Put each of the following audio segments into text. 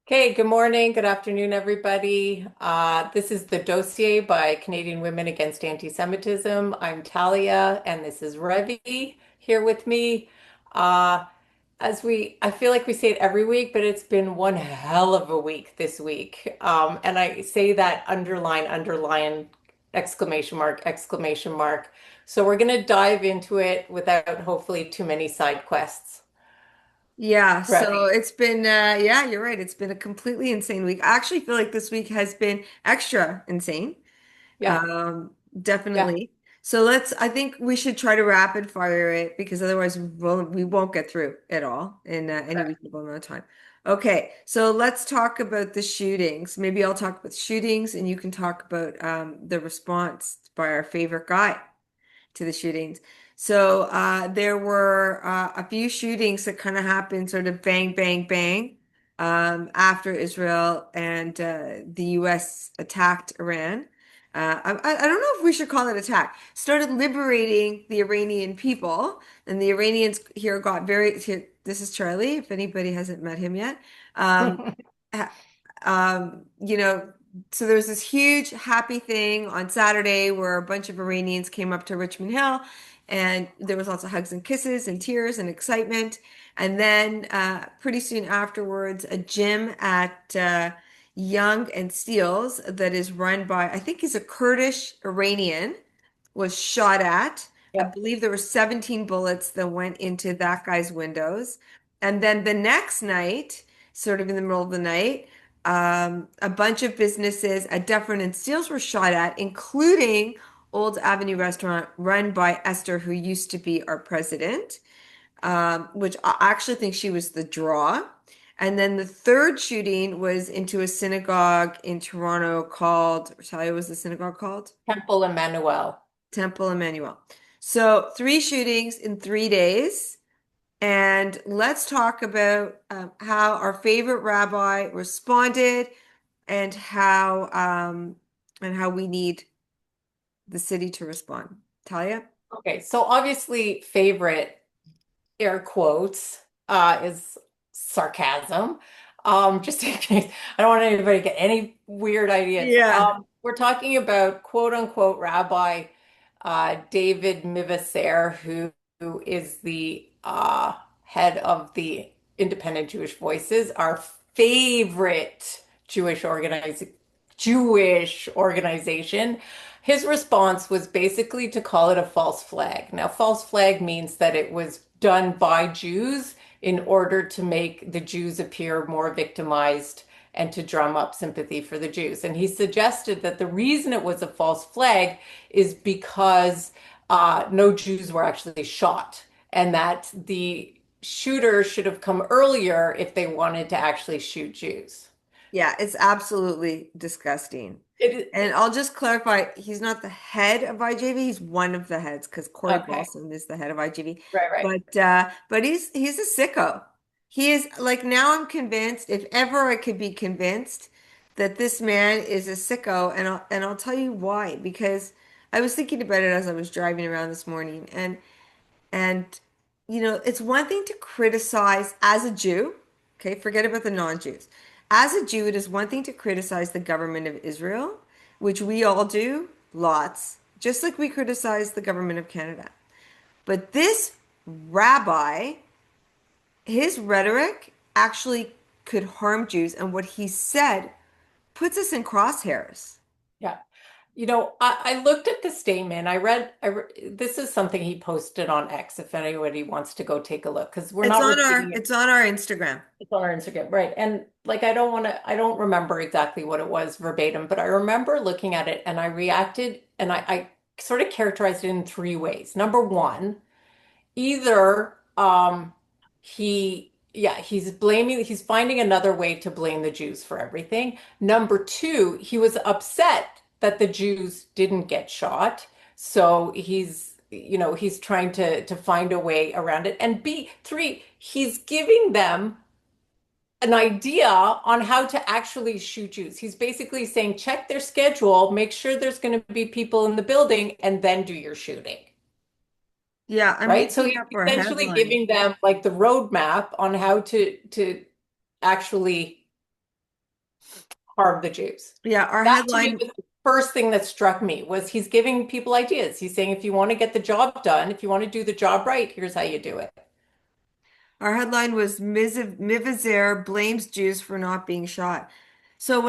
Okay, good morning, good afternoon, everybody. This is the Dossier by Canadian Women Against Antisemitism. I'm Talia, and this is Revi here with me. Uh, I feel like we say it every week, but it's been one hell of a week this week. And I say that underline, exclamation mark, exclamation mark. So we're going to dive into it without hopefully too many side quests. Yeah, so Revi. it's been yeah, you're right. It's been a completely insane week. I actually feel like this week has been extra insane. Yeah, Um, yeah. Definitely. So I think we should try to rapid fire it because otherwise we won't get through it all in any reasonable amount of time. Okay, so let's talk about the shootings. Maybe I'll talk about shootings and you can talk about the response by our favorite guy to the shootings. So there were a few shootings that kind of happened sort of bang, bang, bang after Israel and the US attacked Iran. I don't know if we should call it attack. Started liberating the Iranian people, and the Iranians here got here, this is Charlie, if anybody hasn't met him yet. Um, ha- you know, so there was this huge happy thing on Saturday where a bunch of Iranians came up to Richmond Hill, and there was lots of hugs and kisses and tears and excitement. And then pretty soon afterwards, a gym at Young and Steeles that is run by, I think he's a Kurdish Iranian, was shot at. I Yep. believe there were 17 bullets that went into that guy's windows. And then the next night, sort of in the middle of the night, a bunch of businesses at Dufferin and Steeles were shot at, including Old Avenue Restaurant run by Esther, who used to be our president, which I actually think she was the draw. And then the third shooting was into a synagogue in Toronto called, Talia, was the synagogue called? Temple Emmanuel. Temple Emmanuel. So three shootings in 3 days. And let's talk about how our favorite rabbi responded and how we need the city to respond. Talia? Okay, so obviously favorite air quotes is sarcasm. Just in case I don't want anybody to get any weird ideas. Yeah. We're talking about quote unquote Rabbi David Mivaser, who is the head of the Independent Jewish Voices, our favorite Jewish organization. His response was basically to call it a false flag. Now, false flag means that it was done by Jews in order to make the Jews appear more victimized and to drum up sympathy for the Jews. And he suggested that the reason it was a false flag is because no Jews were actually shot, and that the shooter should have come earlier if they wanted to actually shoot Jews. Yeah, it's absolutely disgusting. And It, I'll just clarify, he's not the head of IJV, he's one of the heads because Corey okay, Balsam is the head of IJV. right, right. But he's a sicko. He is like now I'm convinced, if ever I could be convinced that this man is a sicko, and I'll tell you why. Because I was thinking about it as I was driving around this morning, and it's one thing to criticize as a Jew, okay, forget about the non-Jews. As a Jew, it is one thing to criticize the government of Israel, which we all do, lots, just like we criticize the government of Canada. But this rabbi, his rhetoric actually could harm Jews, and what he said puts us in crosshairs. Yeah. I looked at the statement. This is something he posted on X if anybody wants to go take a look, because we're It's not on our repeating it. it's on our Instagram. It's on our Instagram, right? And like, I don't remember exactly what it was verbatim, but I remember looking at it and I reacted and I sort of characterized it in three ways. Number one, either he's finding another way to blame the Jews for everything. Number two, he was upset that the Jews didn't get shot. So he's trying to find a way around it. And B, three, he's giving them an idea on how to actually shoot Jews. He's basically saying, check their schedule, make sure there's going to be people in the building, and then do your shooting. Yeah, I'm Right? So looking he's up our essentially headline. giving them like the roadmap on how to actually harm the Jews. Yeah, our That to me headline was the first thing that struck me was he's giving people ideas. He's saying, if you want to get the job done, if you want to do the job right, here's how you do it. our headline was Mivizer blames Jews for not being shot. So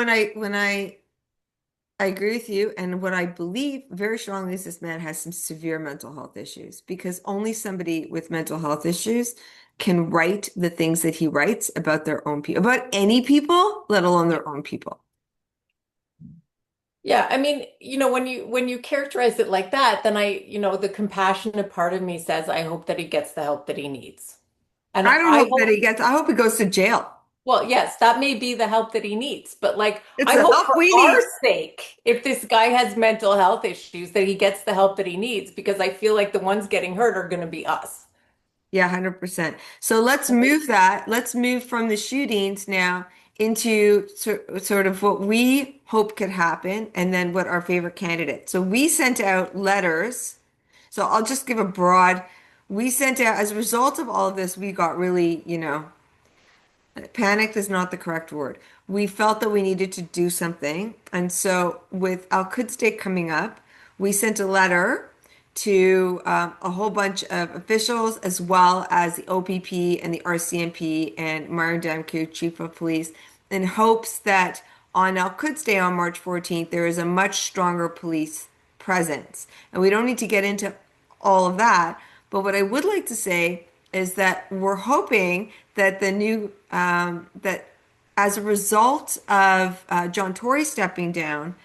I agree with you, and what I believe very strongly is this man has some severe mental health issues because only somebody with mental health issues can write the things that he writes about their own people, about any people, let alone their own people. Yeah, I mean, when you characterize it like that, then the compassionate part of me says I hope that he gets the help that he needs. And I don't I hope that hope, I hope he goes to jail. well, yes, that may be the help that he needs, but like It's I the hope help for we our need. sake, if this guy has mental health issues, that he gets the help that he needs because I feel like the ones getting hurt are going to be us. Yeah, 100%. So let's move that. Let's move from the shootings now into sort of what we hope could happen and then what our favorite candidate. So we sent out letters. So I'll just give a broad, we sent out, as a result of all of this, we got really, panicked is not the correct word. We felt that we needed to do something. And so with Al-Quds Day coming up, we sent a letter to a whole bunch of officials as well as the OPP and the RCMP and Myron Damku, Chief of Police, in hopes that on Al-Quds Day on March 14th, there is a much stronger police presence. And we don't need to get into all of that. But what I would like to say is that we're hoping that the new that as a result of John Tory stepping down,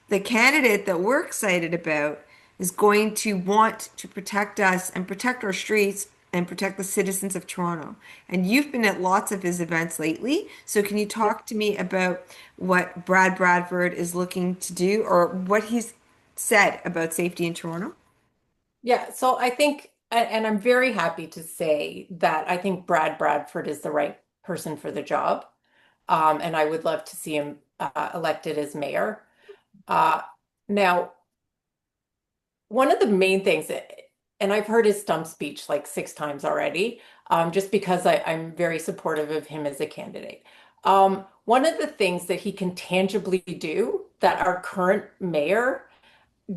the candidate that we're excited about is going to want to protect us and protect our streets and protect the citizens of Toronto. And you've been at lots of his events lately. So can you talk to me about what Brad Bradford is looking to do or what he's said about safety in Toronto? Yeah, so I think, and I'm very happy to say that I think Brad Bradford is the right person for the job. And I would love to see him elected as mayor. Uh, Now, one of the main things, and I've heard his stump speech like 6 times already, just because I'm very supportive of him as a candidate. One of the things that he can tangibly do that our current mayor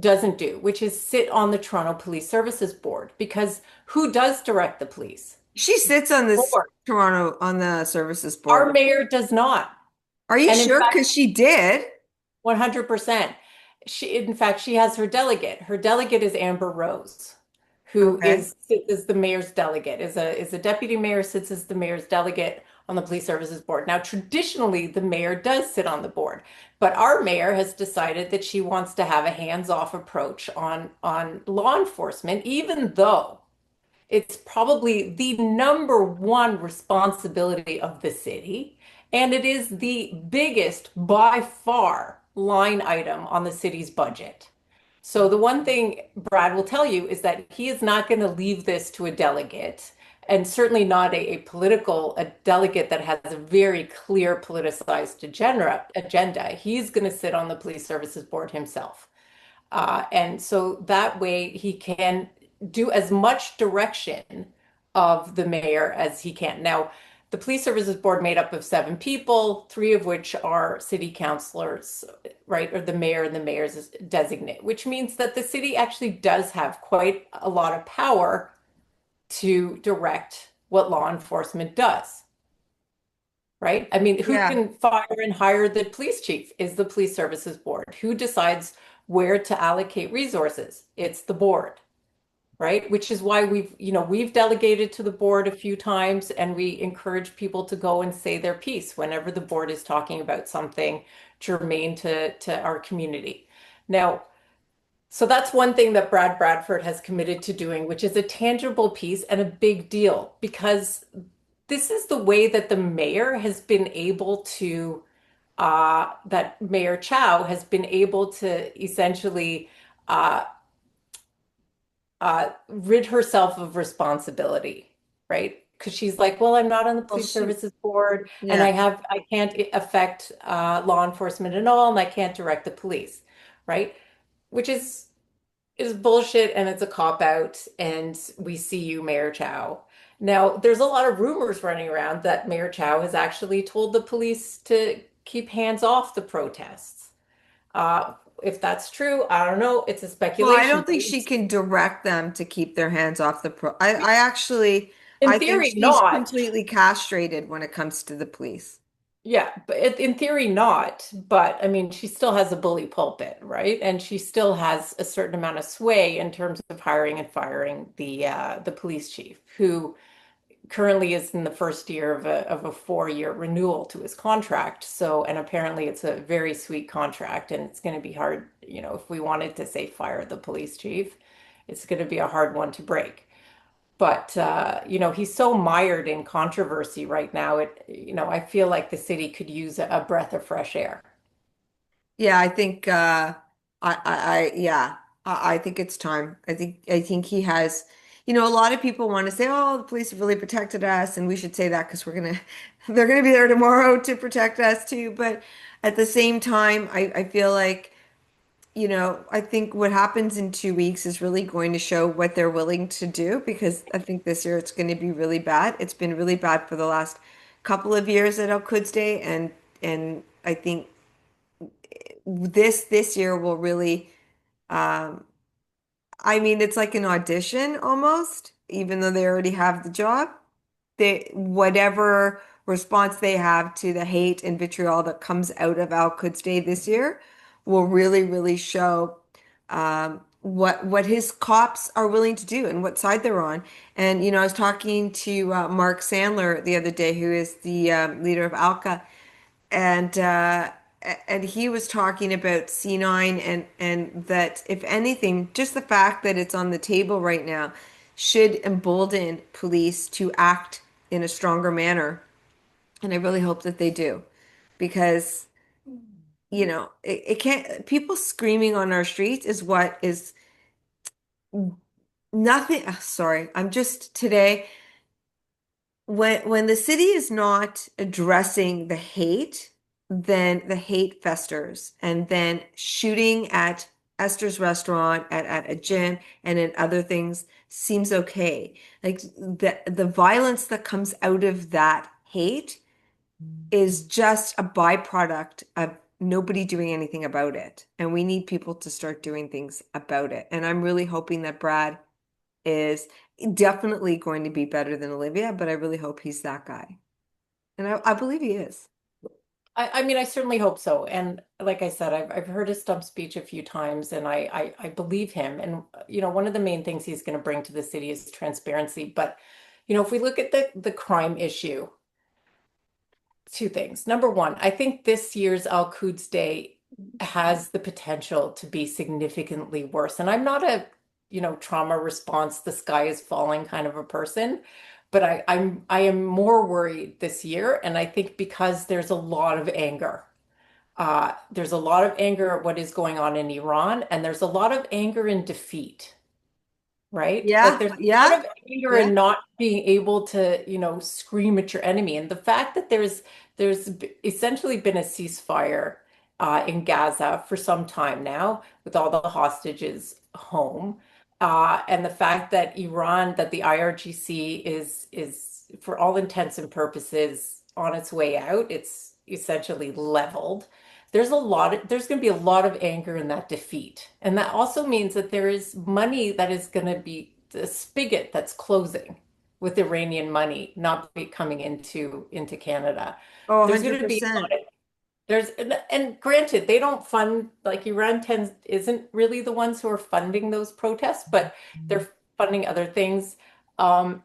doesn't do, which is sit on the Toronto Police Services Board, because who does direct the police? She sits on this Board. Toronto on the services Our board. mayor does not. Are you And in sure? fact, Because she did. 100%. In fact, she has her delegate. Her delegate is Amber Rose, who Okay. sits as the mayor's delegate, is a deputy mayor, sits as the mayor's delegate on the police services board. Now, traditionally, the mayor does sit on the board, but our mayor has decided that she wants to have a hands-off approach on law enforcement, even though it's probably the number one responsibility of the city, and it is the biggest by far line item on the city's budget. So the one thing Brad will tell you is that he is not going to leave this to a delegate, and certainly not a delegate that has a very clear politicized agenda. He's going to sit on the police services board himself. And so that way he can do as much direction of the mayor as he can. Now, the police services board made up of 7 people, 3 of which are city councilors, right? Or the mayor and the mayor's designate, which means that the city actually does have quite a lot of power to direct what law enforcement does, right? I mean, who Yeah. can fire and hire the police chief is the police services board. Who decides where to allocate resources? It's the board, right? Which is why we've delegated to the board a few times and we encourage people to go and say their piece whenever the board is talking about something germane to our community. Now, so that's one thing that Brad Bradford has committed to doing, which is a tangible piece and a big deal because this is the way that the mayor has been able to, that Mayor Chow has been able to essentially uh, rid herself of responsibility, right? Because she's like, well, I'm not on the Well, police services board, and yeah. I can't affect law enforcement at all, and I can't direct the police, right? Which is bullshit, and it's a cop out, and we see you, Mayor Chow. Now, there's a lot of rumors running around that Mayor Chow has actually told the police to keep hands off the protests. Uh, if that's true, I don't know. It's a Well, I speculation, don't but think she can direct them to keep their hands off the I actually, in I think theory, she's not. completely castrated when it comes to the police. Yeah, but in theory, not. But I mean, she still has a bully pulpit, right? And she still has a certain amount of sway in terms of hiring and firing the police chief, who currently is in the first year of a 4-year renewal to his contract. So, and apparently it's a very sweet contract, and it's going to be hard, if we wanted to say fire the police chief, it's going to be a hard one to break. But he's so mired in controversy right now. I feel like the city could use a breath of fresh air. Yeah, I think yeah, I think it's time. I think he has, a lot of people want to say, oh, the police have really protected us, and we should say that because we're gonna they're gonna be there tomorrow to protect us too. But at the same time, I feel like, I think what happens in 2 weeks is really going to show what they're willing to do because I think this year it's going to be really bad. It's been really bad for the last couple of years at Al Quds Day, and I think this year will really um I mean it's like an audition almost, even though they already have the job. They whatever response they have to the hate and vitriol that comes out of Al Quds Day this year will really, really show what his cops are willing to do and what side they're on. And I was talking to Mark Sandler the other day, who is the leader of Alca, and he was talking about C9, and that if anything, just the fact that it's on the table right now should embolden police to act in a stronger manner. And I really hope that they do because, it can't, people screaming on our streets is what is nothing. Sorry, I'm just today. When the city is not addressing the hate, then the hate festers, and then shooting at Esther's restaurant, at a gym, and in other things seems okay. Like the violence that comes out of that hate is just a byproduct of nobody doing anything about it. And we need people to start doing things about it. And I'm really hoping that Brad is definitely going to be better than Olivia, but I really hope he's that guy. And I believe he is. I mean, I certainly hope so. And like I said, I've heard his stump speech a few times, and I believe him. And one of the main things he's going to bring to the city is transparency. But if we look at the crime issue, two things. Number one, I think this year's Al Quds Day has the potential to be significantly worse. And I'm not a, trauma response, the sky is falling kind of a person, but I am more worried this year. And I think because there's a lot of anger. There's a lot of anger at what is going on in Iran, and there's a lot of anger in defeat, right? Like Yeah, there's a lot yeah, of anger yeah. in not being able to, scream at your enemy. And the fact that there's essentially been a ceasefire in Gaza for some time now, with all the hostages home, and the fact that that the IRGC is for all intents and purposes on its way out. It's essentially leveled. There's going to be a lot of anger in that defeat. And that also means that there is money that is going to be the spigot that's closing with Iranian money not be coming into Canada. Oh, There's going to be a 100%. lot of and granted, they don't fund like Iran tends isn't really the ones who are funding those protests, but they're funding other things. And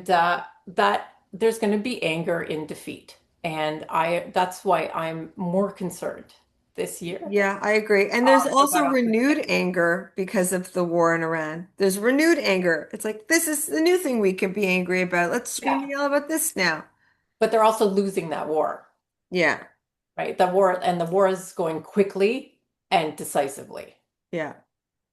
that there's going to be anger in defeat. And that's why I'm more concerned this year Yeah, I agree. And there's also about renewed anger because of the war in Iran. There's renewed anger. It's like, this is the new thing we can be angry about. Let's scream yeah. and yell about this now. But they're also losing that war, Yeah, right? The war is going quickly and decisively. yeah,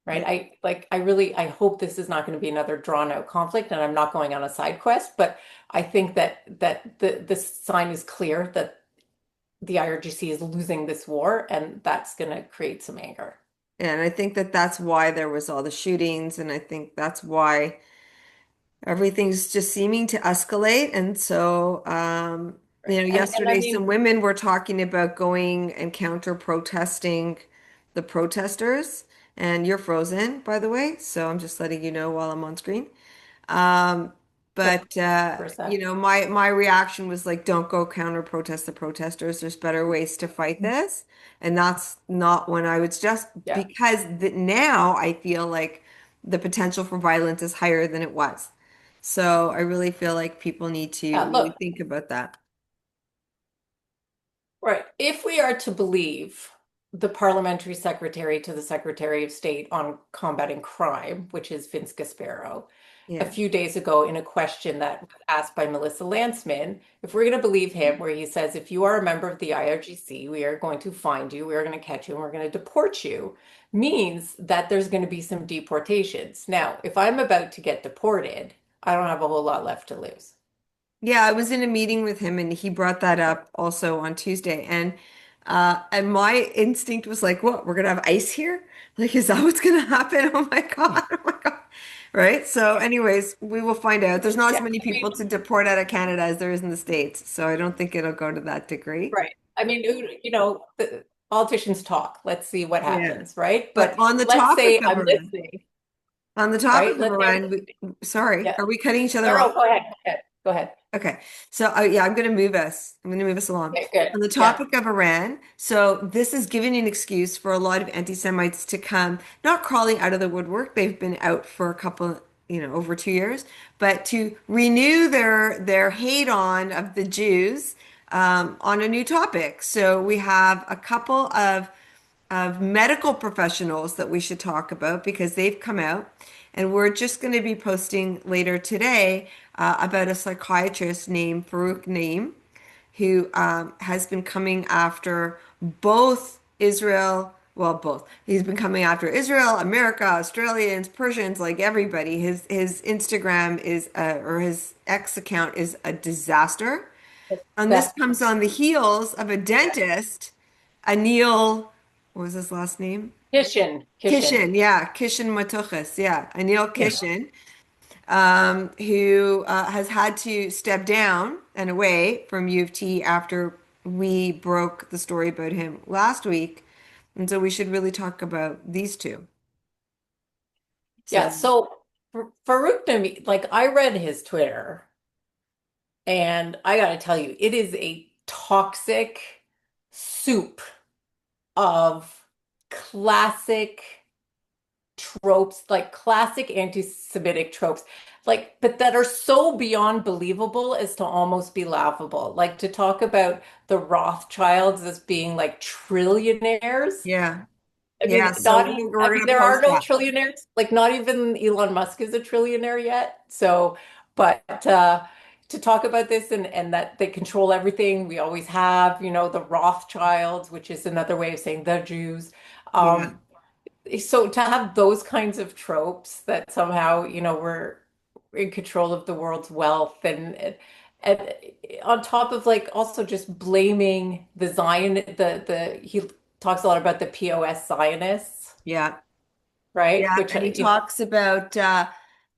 Right. yeah. I hope this is not going to be another drawn out conflict and I'm not going on a side quest, but I think that the sign is clear that the IRGC is losing this war and that's going to create some anger. And I think that that's why there was all the shootings, and I think that's why everything's just seeming to escalate. And so, Right. And I Yesterday some mean, women were talking about going and counter protesting the protesters. And you're frozen, by the way, so I'm just letting you know while I'm on screen. Um, for, but for a sec. my reaction was like, don't go counter protest the protesters. There's better ways to fight this, and that's not when I would suggest Yeah. because now I feel like the potential for violence is higher than it was. So I really feel like people need to Yeah. really Look, think about that. right. If we are to believe the parliamentary secretary to the Secretary of State on combating crime, which is Vince Gaspero, a Yeah. few days ago in a question that was asked by Melissa Lantsman, if we're going to believe him, where he says, if you are a member of the IRGC, we are going to find you, we are going to catch you, and we're going to deport you, means that there's going to be some deportations. Now, if I'm about to get deported, I don't have a whole lot left to lose. Yeah, I was in a meeting with him and he brought that up also on Tuesday. And my instinct was like, what, we're gonna have ice here? Like, is that what's gonna happen? Oh my God, oh my God. Right? So, anyways, we will find out. There's not as Yeah, many I people mean, to deport out of Canada as there is in the States. So I don't think it'll go to that degree. right. I mean, the politicians talk. Let's see what Yeah. happens, right? But But let's say I'm listening, On the topic right? of Let's say I'm Iran, listening. sorry, Yeah. are we cutting each No, other no, off? go ahead. Go ahead. Go ahead. Okay. So, yeah, I'm going to move us. I'm going to move us along. Okay, good. On the Yeah. topic of Iran, so this is giving an excuse for a lot of anti-Semites to come, not crawling out of the woodwork. They've been out for a couple, over 2 years, but to renew their hate on of the Jews on a new topic. So we have a couple of medical professionals that we should talk about because they've come out. And we're just going to be posting later today about a psychiatrist named Farouk Naim, who has been coming after both Israel, well, both. He's been coming after Israel, America, Australians, Persians, like everybody. His Instagram is, or his X account is a disaster. And this That, comes on the heels of a yeah. dentist, Anil, what was his last name? Kishen. Kishen, yeah, Kishen Mir Tuchus, yeah, Anil Yeah. Kishen, who has had to step down and away from U of T after we broke the story about him last week. And so we should really talk about these two. Yeah. So, So Farouk Nami, like I read his Twitter, and I got to tell you, it is a toxic soup of classic tropes, like classic anti-Semitic tropes, like, but that are so beyond believable as to almost be laughable. Like to talk about the Rothschilds as being like trillionaires. yeah, I yeah, mean, so not we're, even, I we're mean, going to there are post no that. trillionaires. Like, not even Elon Musk is a trillionaire yet. So, but to talk about this and that they control everything, we always have, the Rothschilds, which is another way of saying the Jews. Yeah, Um, so to have those kinds of tropes that somehow, we're in control of the world's wealth and on top of like also just blaming the Zion the he talks a lot about the POS Zionists, yeah. right? Yeah, Which and he talks about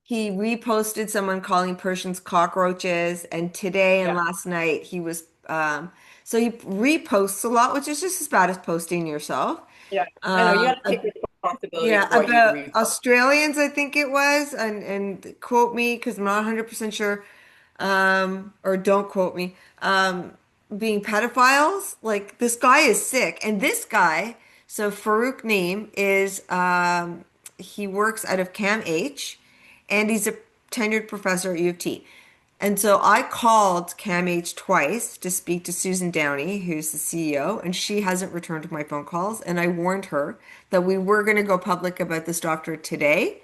he reposted someone calling Persians cockroaches, and today and yeah, last night he was so he reposts a lot, which is just as bad as posting yourself. yeah. I know you Um, got to take responsibility yeah, for what you about read. Australians, I think it was, and quote me because I'm not 100% sure, or don't quote me, being pedophiles. Like this guy is sick, and this guy, so Farouk Naim is, he works out of Cam H, and he's a tenured professor at U of T. And so I called Cam H twice to speak to Susan Downey, who's the CEO, and she hasn't returned my phone calls. And I warned her that we were going to go public about this doctor today.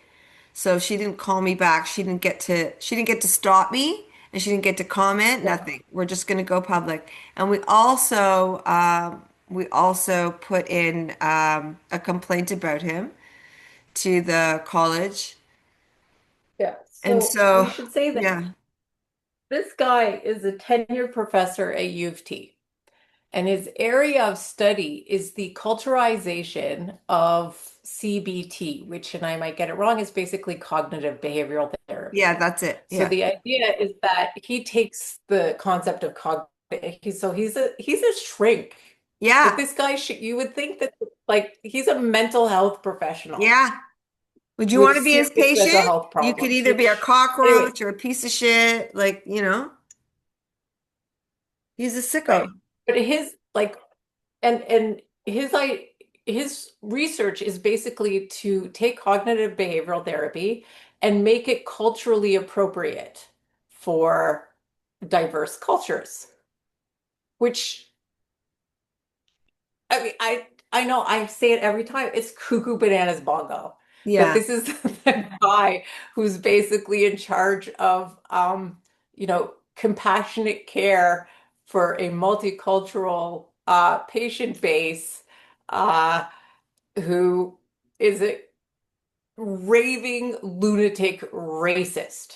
So she didn't call me back. She didn't get to stop me and she didn't get to comment, Yeah, nothing. We're just going to go public. And we also put in a complaint about him to the college. yeah. And So we so, should say that yeah. this guy is a tenured professor at U of T. And his area of study is the culturalization of CBT, which, and I might get it wrong, is basically cognitive behavioral Yeah, therapy. that's it. So Yeah. the idea is that he takes the concept of cognitive he's a shrink. Like Yeah. this guy should you would think that like he's a mental health professional Yeah. Would you want with to be his serious mental patient? health You could problems, either be a which anyways, cockroach or a piece of shit. Like, he's a right. sicko. But his research is basically to take cognitive behavioral therapy and make it culturally appropriate for diverse cultures, which I mean, I know I say it every time. It's cuckoo bananas bongo. That Yeah. this is the guy who's basically in charge of compassionate care for a multicultural patient base uh, who is a raving lunatic racist.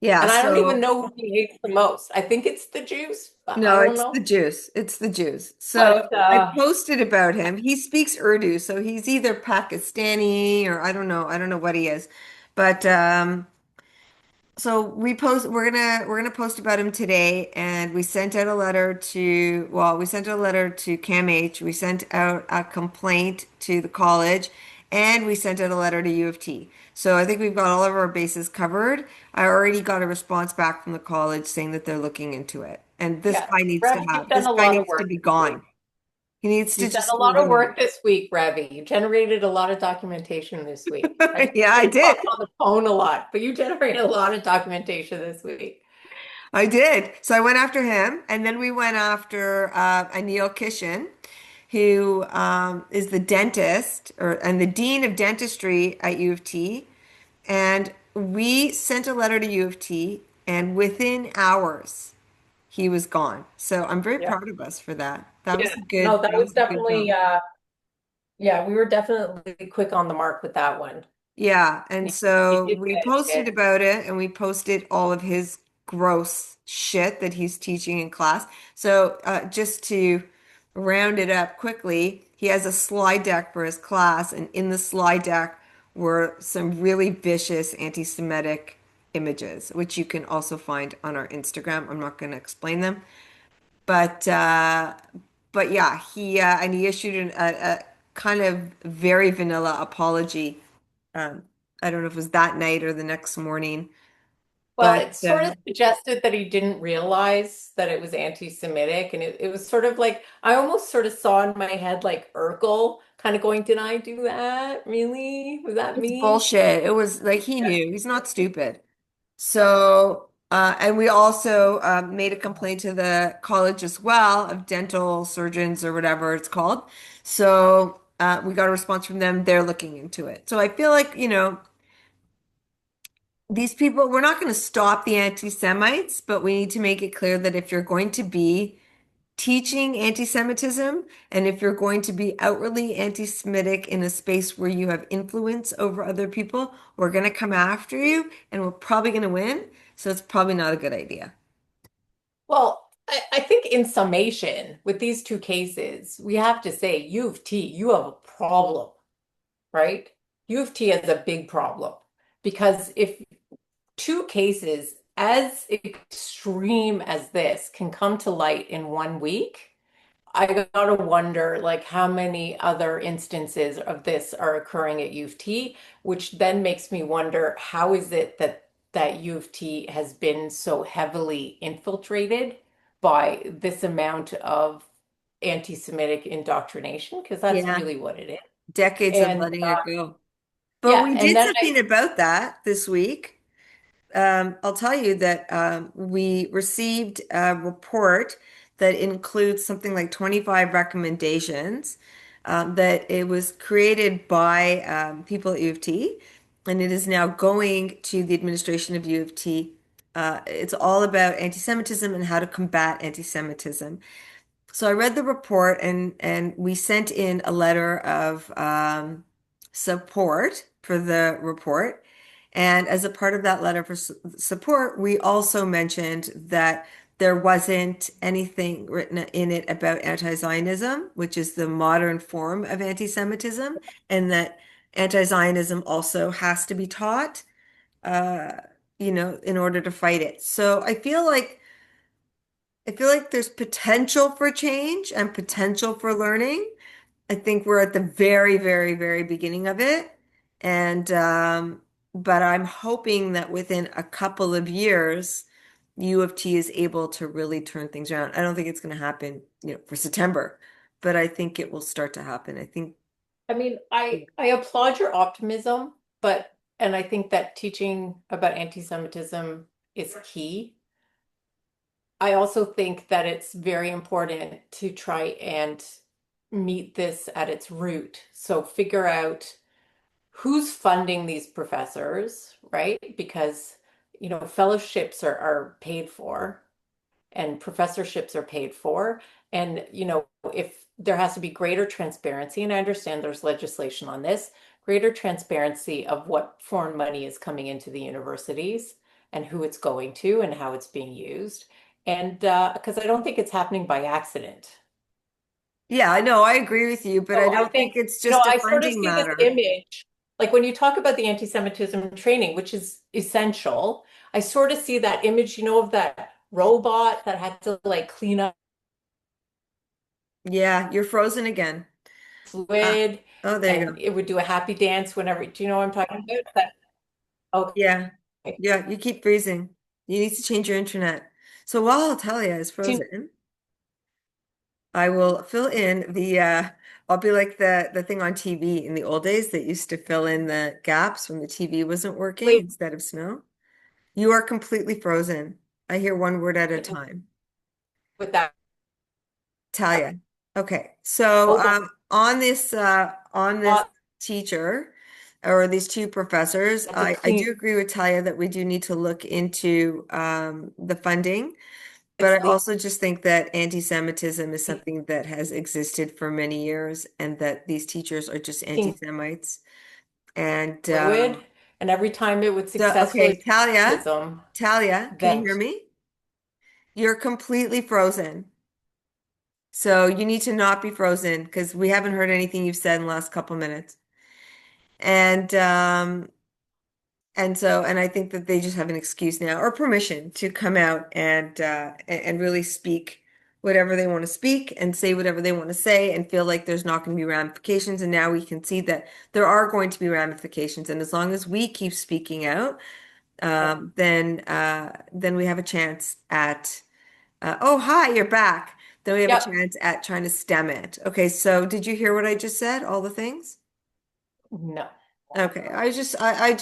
Yeah. And I don't even So, know who he hates the most. I think it's the Jews. I no, don't it's the know. Jews. It's the Jews. So But I posted about him. He speaks Urdu, so he's either Pakistani or I don't know. I don't know what he is. But so we're gonna post about him today, and we sent out a letter to we sent out a letter to CAMH, we sent out a complaint to the college, and we sent out a letter to U of T. So I think we've got all of our bases covered. I already got a response back from the college saying that they're looking into it. And yeah, Rev, you've this done a guy lot of needs to work be this week. gone. He needs to You've done just a leave lot of alone. work this week, Revi. You generated a lot of documentation this week. I know Yeah, I you did. talk on the phone a lot, but you generated a lot of documentation this week. I did. So I went after him, and then we went after Anil Kishen, who is the dentist and the dean of dentistry at U of T. And we sent a letter to U of T, and within hours, he was gone. So I'm very Yeah. proud of us for that. Yeah. No, that That was was a good definitely job. yeah, we were definitely quick on the mark with that one. Yeah, and You so did we good, posted kid. about it and we posted all of his gross shit that he's teaching in class. So just to round it up quickly, he has a slide deck for his class, and in the slide deck were some really vicious anti-Semitic images, which you can also find on our Instagram. I'm not going to explain them, but yeah, he issued a kind of very vanilla apology. um, I don't know if it was that night or the next morning, Well, but it sort of suggested that he didn't realize that it was anti-Semitic. And it was sort of like, I almost sort of saw in my head like Urkel kind of going, did I do that? Really? Was that it's me? bullshit. It was like he knew. He's not stupid. So, and we also made a complaint to the college as well of dental surgeons or whatever it's called. So, we got a response from them. They're looking into it. So I feel like, these people, we're not going to stop the anti-Semites, but we need to make it clear that if you're going to be teaching anti-Semitism, and if you're going to be outwardly anti-Semitic in a space where you have influence over other people, we're going to come after you and we're probably going to win. So it's probably not a good idea. Well, I think in summation, with these two cases, we have to say U of T, you have a problem, right? U of T has a big problem because if two cases as extreme as this can come to light in 1 week, I gotta wonder like how many other instances of this are occurring at U of T, which then makes me wonder how is it that U of T has been so heavily infiltrated by this amount of anti-Semitic indoctrination, because that's Yeah, really what it is. decades of And letting it go. But yeah, we and did then something about that this week. I'll tell you that we received a report that includes something like 25 recommendations, that it was created by people at U of T, and it is now going to the administration of U of T. It's all about anti-Semitism and how to combat anti-Semitism. So I read the report, and we sent in a letter of support for the report. And as a part of that letter for support, we also mentioned that there wasn't anything written in it about anti-Zionism, which is the modern form of anti-Semitism, and that anti-Zionism also has to be taught, uh, in order to fight it. So I feel like I feel like there's potential for change and potential for learning. I think we're at the very, very, very beginning of it. And but I'm hoping that within a couple of years, U of T is able to really turn things around. I don't think it's going to happen, for September, but I think it will start to happen. I think, I mean, yeah. I applaud your optimism, but and I think that teaching about anti-Semitism is key. I also think that it's very important to try and meet this at its root. So figure out who's funding these professors, right? Because, fellowships are paid for and professorships are paid for. And, if there has to be greater transparency, and I understand there's legislation on this, greater transparency of what foreign money is coming into the universities and who it's going to and how it's being used. And because I don't think it's happening by accident. Yeah, I know, I agree with you, but I So I don't think think, it's just a I sort of funding see this matter. image, like when you talk about the anti-Semitism training, which is essential, I sort of see that image, of that robot that had to like clean up Yeah, you're frozen again. Uh, fluid oh, there you and go. it would do a happy dance whenever, do you know what I'm talking about? That, Yeah. okay. Yeah, you keep freezing. You need to change your internet. So while Talia is Do you- frozen, I will fill in I'll be like the thing on TV in the old days that used to fill in the gaps when the TV wasn't working Wait, instead of snow. You are completely frozen. I hear one word at a time. with that Talia. Okay. So robot on this teacher or these two professors, to I clean, do agree with Talia that we do need to look into the funding. But it's I leaking also just think that anti-Semitism is something that has existed for many years and that these teachers are just anti-Semites. And fluid. And every time it would so, successfully okay, Talia, them, Talia, can you hear vent. me? You're completely frozen. So you need to not be frozen because we haven't heard anything you've said in the last couple minutes. And and I think that they just have an excuse now or permission to come out and really speak whatever they want to speak and say whatever they want to say and feel like there's not going to be ramifications. And now we can see that there are going to be ramifications. And as long as we keep speaking out, then we have a chance at oh, hi, you're back. Then we have a Yep. chance at trying to stem it. Okay, so did you hear what I just said? All the things? No. Okay, I But just I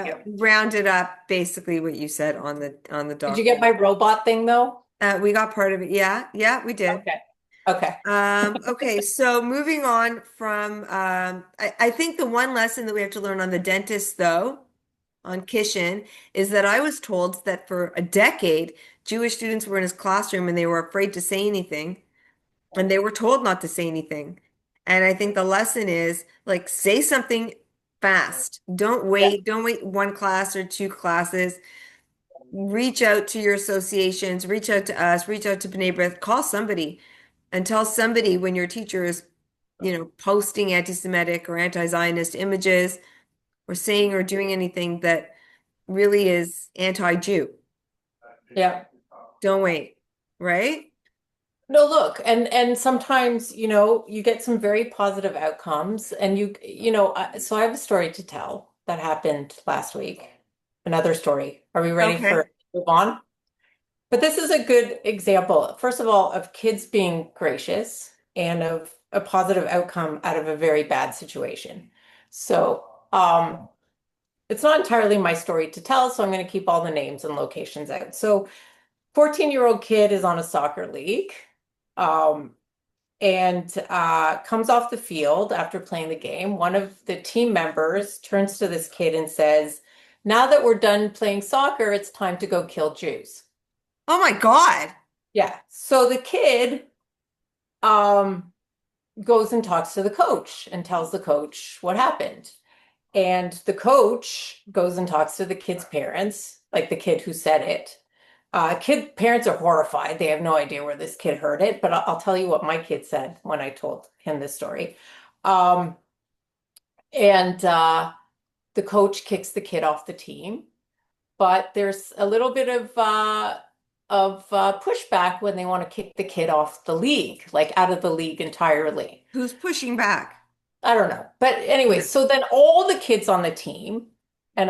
hear you. rounded up basically what you said on the Did you get document. my robot thing though? We got part of it. Yeah, yeah, we did. Okay. Okay. Okay, so moving on from I think the one lesson that we have to learn on the dentist though, on Kishen, is that I was told that for a decade, Jewish students were in his classroom and they were afraid to say anything. And they were told not to say anything. And I think the lesson is like say something fast. Yeah. Don't wait one class or two classes. Reach out to your associations, reach out to us, reach out to B'nai B'rith, call somebody and tell somebody when your teacher is, posting anti-Semitic or anti-Zionist images or saying or doing anything that really is anti-Jew. Yeah. Don't wait, right? No, look, and sometimes, you get some very positive outcomes and so I have a story to tell that happened last week. Another story. Are we ready for Okay. move on? But this is a good example, first of all, of kids being gracious and of a positive outcome out of a very bad situation. So, it's not entirely my story to tell, so I'm going to keep all the names and locations out. So, 14-year-old kid is on a soccer league. Um, and comes off the field after playing the game. One of the team members turns to this kid and says, "Now that we're done playing soccer, it's time to go kill Jews." Oh my God. Yeah. So the kid um, goes and talks to the coach and tells the coach what happened. And the coach goes and talks to the kid's parents, like the kid who said it. Kid parents are horrified. They have no idea where this kid heard it, but I'll tell you what my kid said when I told him this story. Um, and the coach kicks the kid off the team, but there's a little bit of of pushback when they want to kick the kid off the league, like out of the league entirely. Who's pushing back? I don't know. But anyway, Yeah. so then all the kids on the team, and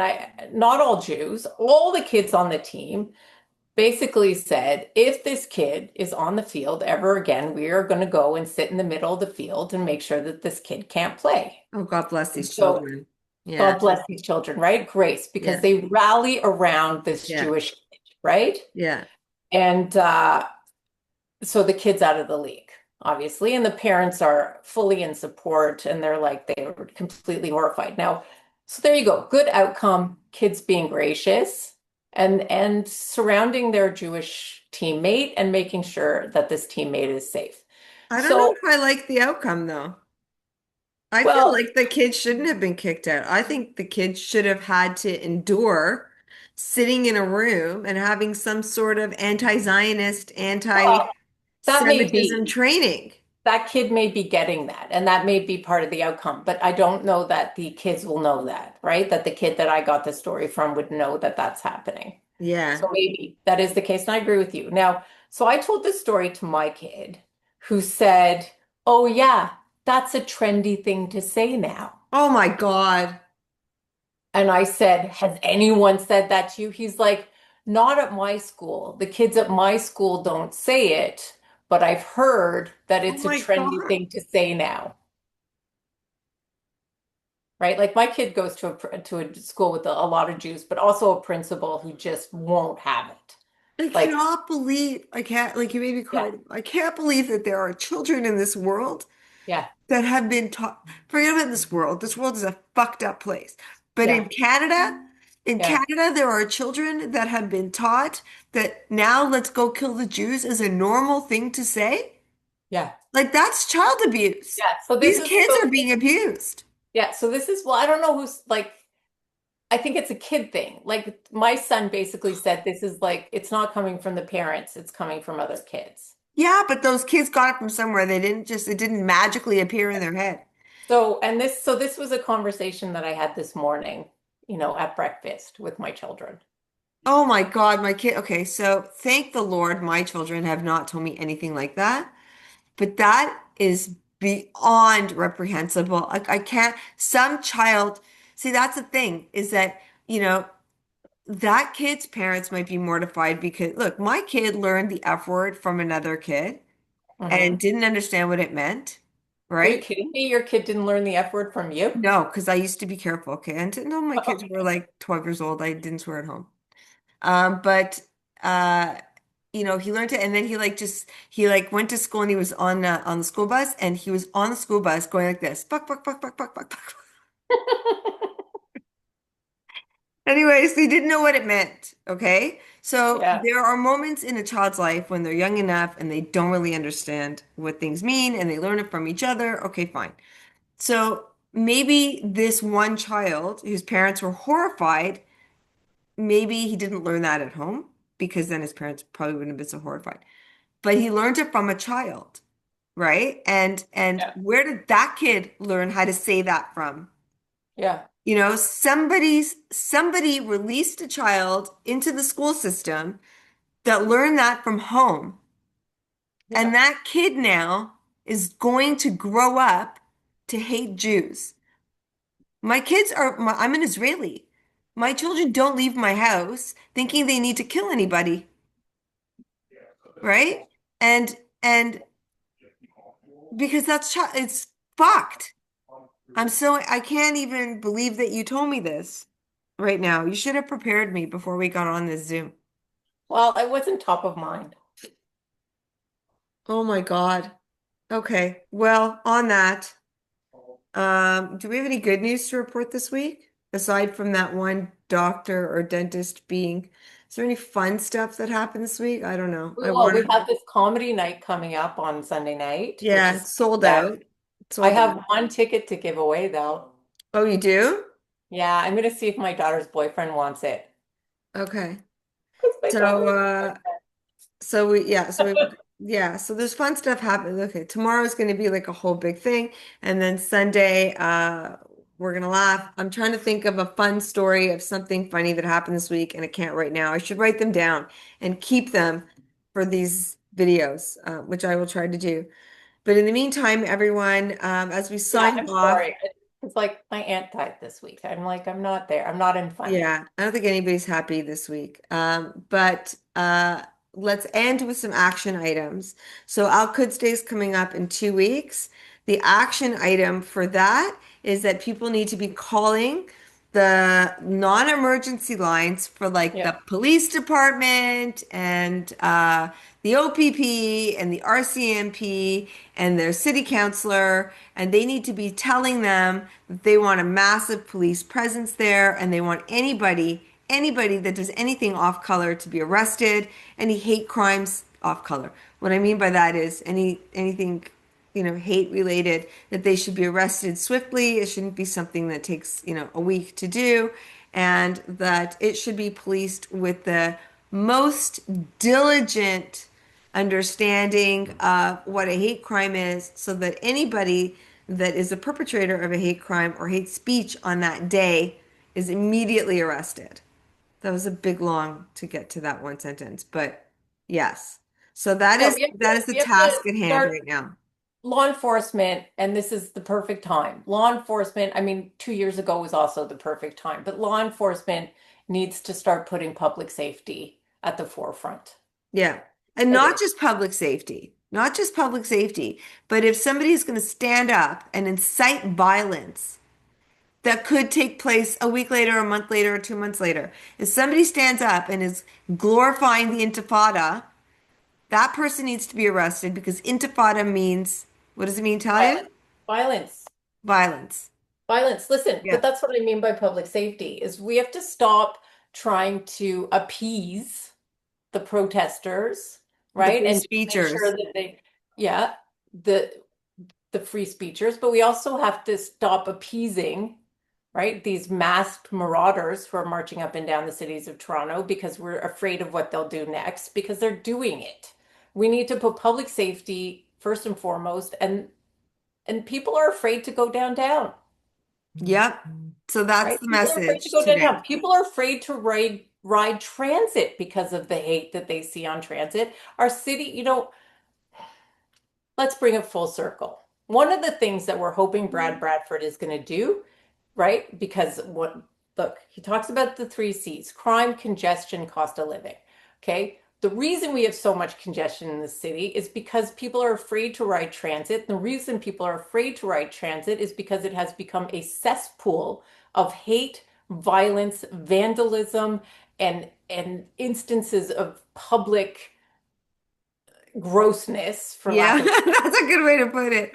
not all Jews, all the kids on the team basically said, if this kid is on the field ever again, we are going to go and sit in the middle of the field and make sure that this kid can't play. Oh, God bless And these so children. Yeah. God bless these children, right? Grace, because Yeah. they rally around this Yeah. Jewish kid, right? Yeah. And so the kid's out of the league, obviously, and the parents are fully in support and they're like, they were completely horrified. Now, so there you go. Good outcome, kids being gracious and surrounding their Jewish teammate and making sure that this teammate is safe. I don't know So, if I like the outcome though. I feel well, like the kids shouldn't have been kicked out. I think the kids should have had to endure sitting in a room and having some sort of anti-Zionist, well, that may anti-Semitism be. training. That kid may be getting that, and that may be part of the outcome, but I don't know that the kids will know that, right? That the kid that I got the story from would know that that's happening. Yeah. So maybe that is the case, and I agree with you. Now, so I told this story to my kid who said, "Oh, yeah, that's a trendy thing to say now." Oh my God. And I said, "Has anyone said that to you?" He's like, "Not at my school. The kids at my school don't say it, but I've heard that Oh it's a my trendy God. thing to say now." Right? Like my kid goes to a school with a lot of Jews, but also a principal who just won't have it. I Like, cannot believe, I can't, like you made me yeah, cry. I can't believe that there are children in this world yeah, that have been taught, forget about this world. This world is a fucked up place. But yeah, in yeah, Canada, there are children that have been taught that now let's go kill the Jews is a normal thing to say. yeah, Like that's child abuse. yeah. So this These is kids so are being abused. yeah. So this is well, I don't know who's like. I think it's a kid thing. Like my son basically said, this is like it's not coming from the parents; it's coming from other kids. Yeah, but those kids got it from somewhere. They didn't just, it didn't magically appear in their head. So this was a conversation that I had this morning, at breakfast with my children. Oh my God, my kid. Okay, so thank the Lord, my children have not told me anything like that. But that is beyond reprehensible. I can't, some child, see, that's the thing is that, that kid's parents might be mortified because, look, my kid learned the F word from another kid and Hmm. didn't understand what it meant, Are you right? kidding me? Your kid didn't learn the F word from you? No, because I used to be careful, okay? Until my kids were like 12 years old, I didn't swear at home. But uh, he learned it, and then he like went to school, and he was on the school bus, and he was on the school bus going like this, buck, buck, buck, buck, buck, buck, buck. Anyways, they didn't know what it meant. Okay, so Yeah, there are moments in a child's life when they're young enough and they don't really understand what things mean, and they learn it from each other. Okay, fine. So maybe this one child whose parents were horrified, maybe he didn't learn that at home because then his parents probably wouldn't have been so horrified. But he learned it from a child, right? And yeah, where did that kid learn how to say that from? yeah, Somebody released a child into the school system that learned that from home. yeah. And that kid now is going to grow up to hate Jews. I'm an Israeli. My children don't leave my house thinking they need to kill anybody, right? And because it's fucked. I can't even believe that you told me this right now. You should have prepared me before we got on this Zoom. Well, it wasn't top of mind. Oh my God. Okay. Well, on that, do we have any good news to report this week? Aside from that one doctor or dentist being, is there any fun stuff that happened this week? I don't know. I Well, want we to, have this comedy night coming up on Sunday night, which yeah, is it's sold yeah. out. It's I sold out. have one ticket to give away though. Oh, you do? Yeah, I'm gonna see if my daughter's boyfriend wants it. Okay. Because my So, daughter has a boyfriend. so there's fun stuff happening. Okay, tomorrow's going to be like a whole big thing, and then Sunday, We're gonna laugh. I'm trying to think of a fun story of something funny that happened this week, and I can't right now. I should write them down and keep them for these videos, which I will try to do. But in the meantime, everyone, as we Yeah, sign I'm off, sorry. It's like my aunt died this week. I'm like, I'm not there. I'm not in funny. yeah, I don't think anybody's happy this week. But let's end with some action items. So Al Quds Day is coming up in 2 weeks. The action item for that is that people need to be calling the non-emergency lines for like Yeah. the police department and the OPP and the RCMP and their city councilor, and they need to be telling them that they want a massive police presence there and they want anybody that does anything off color to be arrested, any hate crimes off color. What I mean by that is anything hate related, that they should be arrested swiftly. It shouldn't be something that takes, a week to do, and that it should be policed with the most diligent understanding of what a hate crime is so that anybody that is a perpetrator of a hate crime or hate speech on that day is immediately arrested. That was a big long to get to that one sentence, but yes. So that Yeah, is that is the we have to task at hand start right now. law enforcement, and this is the perfect time. Law enforcement, I mean, 2 years ago was also the perfect time, but law enforcement needs to start putting public safety at the forefront. Yeah. And It not is. just public safety, not just public safety, but if somebody is going to stand up and incite violence that could take place a week later, a month later, or 2 months later, if somebody stands up and is glorifying the intifada, that person needs to be arrested because intifada means, what does it mean, Talia? Violence. Violence. Violence. Violence. Listen, but Yeah. that's what I mean by public safety is we have to stop trying to appease the protesters, The right? free And just make sure speechers. that yeah, the the free speechers, but we also have to stop appeasing, right, these masked marauders who are marching up and down the cities of Toronto because we're afraid of what they'll do next because they're doing it. We need to put public safety first and foremost, and people are afraid to go downtown, Yep. So that's right? the People are afraid to message go downtown. today. People are afraid to ride transit because of the hate that they see on transit. Our city, let's bring it full circle. One of the things that we're hoping Brad Bradford is going to do, right? Because look, he talks about the three C's: crime, congestion, cost of living. Okay. The reason we have so much congestion in the city is because people are afraid to ride transit. The reason people are afraid to ride transit is because it has become a cesspool of hate, violence, vandalism, and instances of public grossness, for Yeah, lack of that's a good way to put it.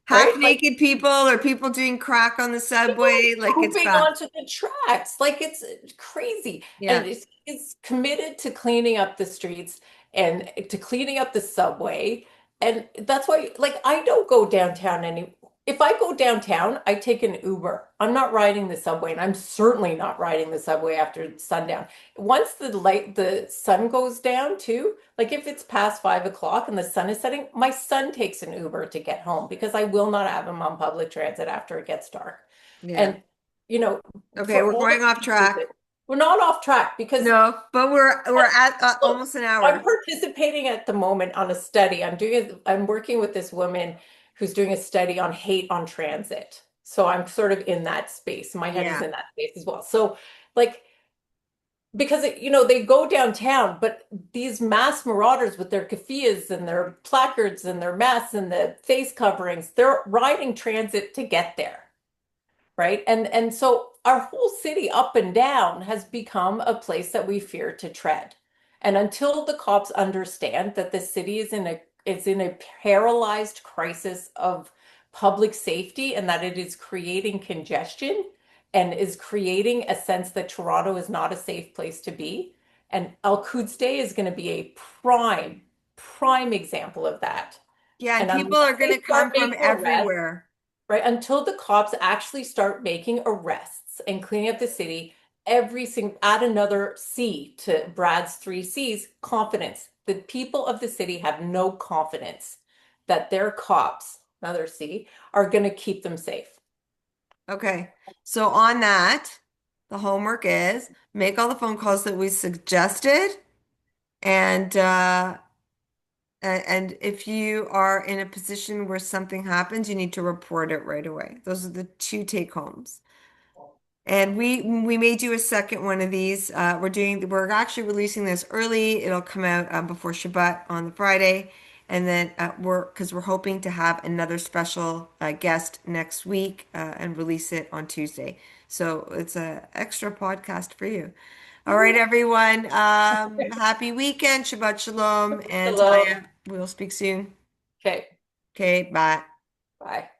Half right? Like naked people or people doing crack on the people subway, like it's pooping bad. onto the tracks. Like it's crazy. And Yeah. it's committed to cleaning up the streets and to cleaning up the subway. And that's why, like, I don't go downtown any. If I go downtown, I take an Uber. I'm not riding the subway, and I'm certainly not riding the subway after sundown. Once the sun goes down too, like if it's past 5 o'clock and the sun is setting, my son takes an Uber to get home because I will not have him on public transit after it gets dark. Yeah. And, you know, Okay, for we're all going off the reasons track. we're not off track because No, but we're at look, almost an I'm hour. participating at the moment on a study. I'm working with this woman who's doing a study on hate on transit. So I'm sort of in that space. My head is Yeah. in that space as well. So like because they go downtown, but these mass marauders with their keffiyehs and their placards and their masks and the face coverings, they're riding transit to get there. Right? And so our whole city up and down has become a place that we fear to tread. And until the cops understand that the city is in a paralyzed crisis of public safety and that it is creating congestion and is creating a sense that Toronto is not a safe place to be. And Al Quds Day is going to be a prime example of that. Yeah, and And people unless are going they to start come from making arrests, everywhere. right? Until the cops actually start making arrests and cleaning up the city, every single add another C to Brad's three C's: confidence. The people of the city have no confidence that their cops, another C, are going to keep them safe. Okay. So on that, the homework is make all the phone calls that we suggested and and if you are in a position where something happens, you need to report it right away. Those are the two take homes. And we may do a second one of these. We're actually releasing this early. It'll come out before Shabbat on the Friday, and then we're hoping to have another special guest next week and release it on Tuesday. So it's a extra podcast for you. All right, everyone. Happy weekend, Shabbat Shalom, and Hello. Talia. We'll speak soon. Okay. Okay, bye. Bye.